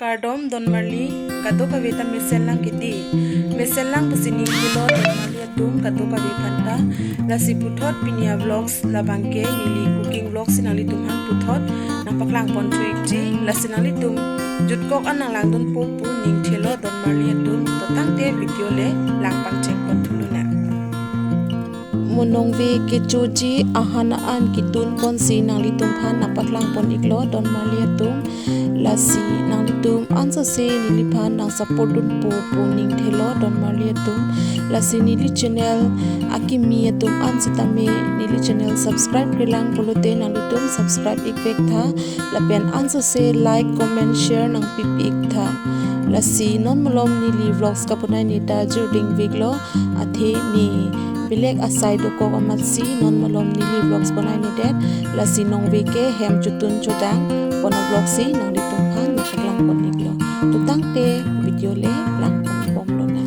Kardom don marli kato kaveta meselang kiti meselang pasini kilo don marli atum kato kavepanta lasi puthot pinia vlogs labangke nili cooking vlogs sinali tumhan puthot napaklang pon tuikji lasinali tum jutkok anang lang don popu ning thelo don marli atum totangte video le lang pangcheng pon thuluna monongve kechoji ahana an kitun pon si nangli tumphan napaklang pon iklo don marli atum lasi nang litum ansa se niliphan nang support dun po ning thelo don marli atum lasi nili channel akimi atum ansitame nili channel subscribe krilang polote nang litum subscribe ikvek tha lapen ansa se like comment share nang pip ik tha lasi non molom nili vlogs kapunai ni ta jurding viglo athe ni bilek asai do ko amatsi non molom nili vlogs banai ni det lasi nong veke hem chutun chodang pona vlog si nang di tumphan nakaklang pon niklo tutang te video le lang pon bom lona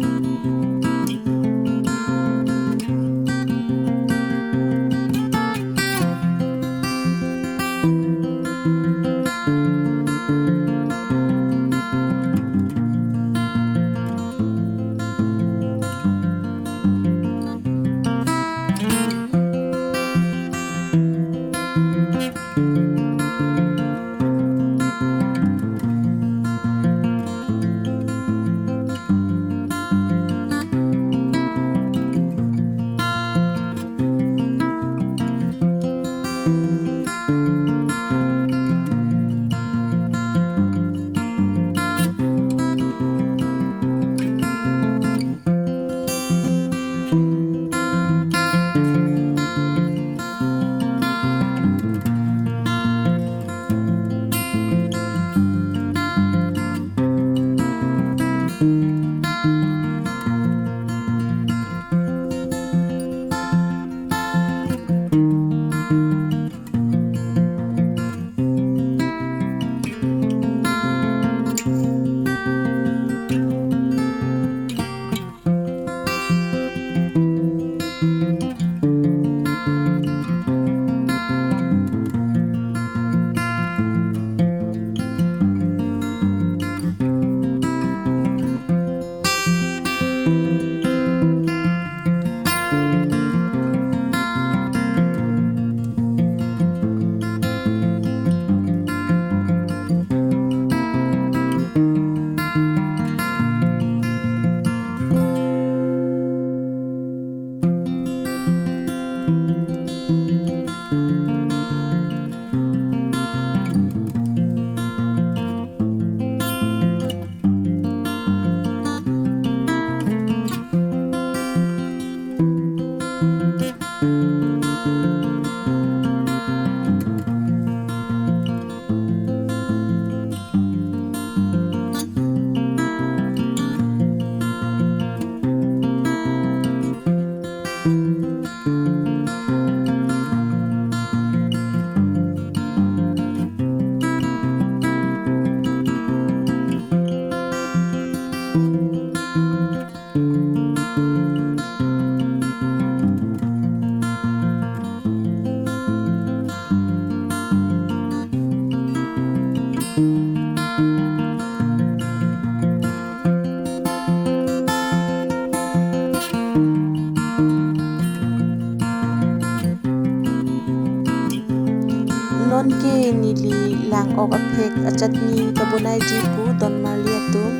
non ke nili lang ok aphek achatni kabunai diphu don marli atum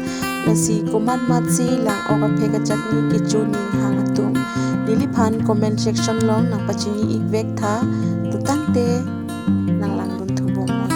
lasi koman matsi lang ok aphek achatni kichuni hang atum nili phan comment section long nang pachini ikvek tha tutang te nang lang dun thubong mon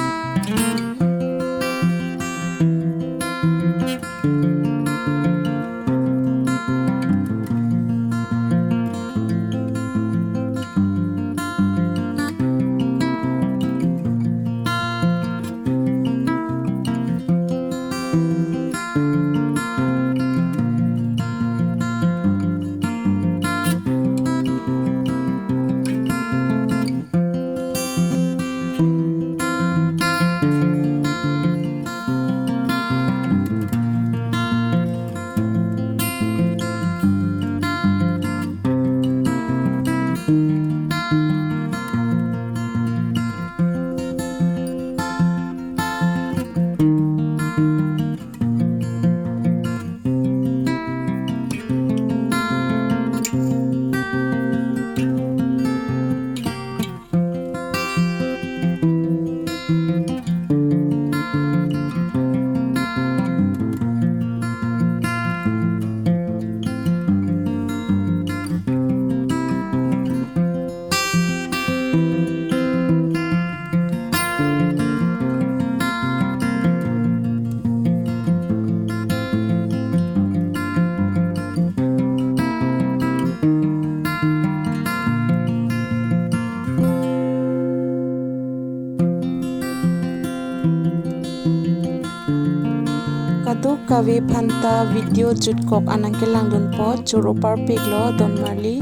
tu kawe phanta video jut kok anang ke lang don po churo par pek lo don marli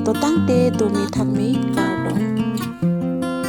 to tang te to mi thak mi ka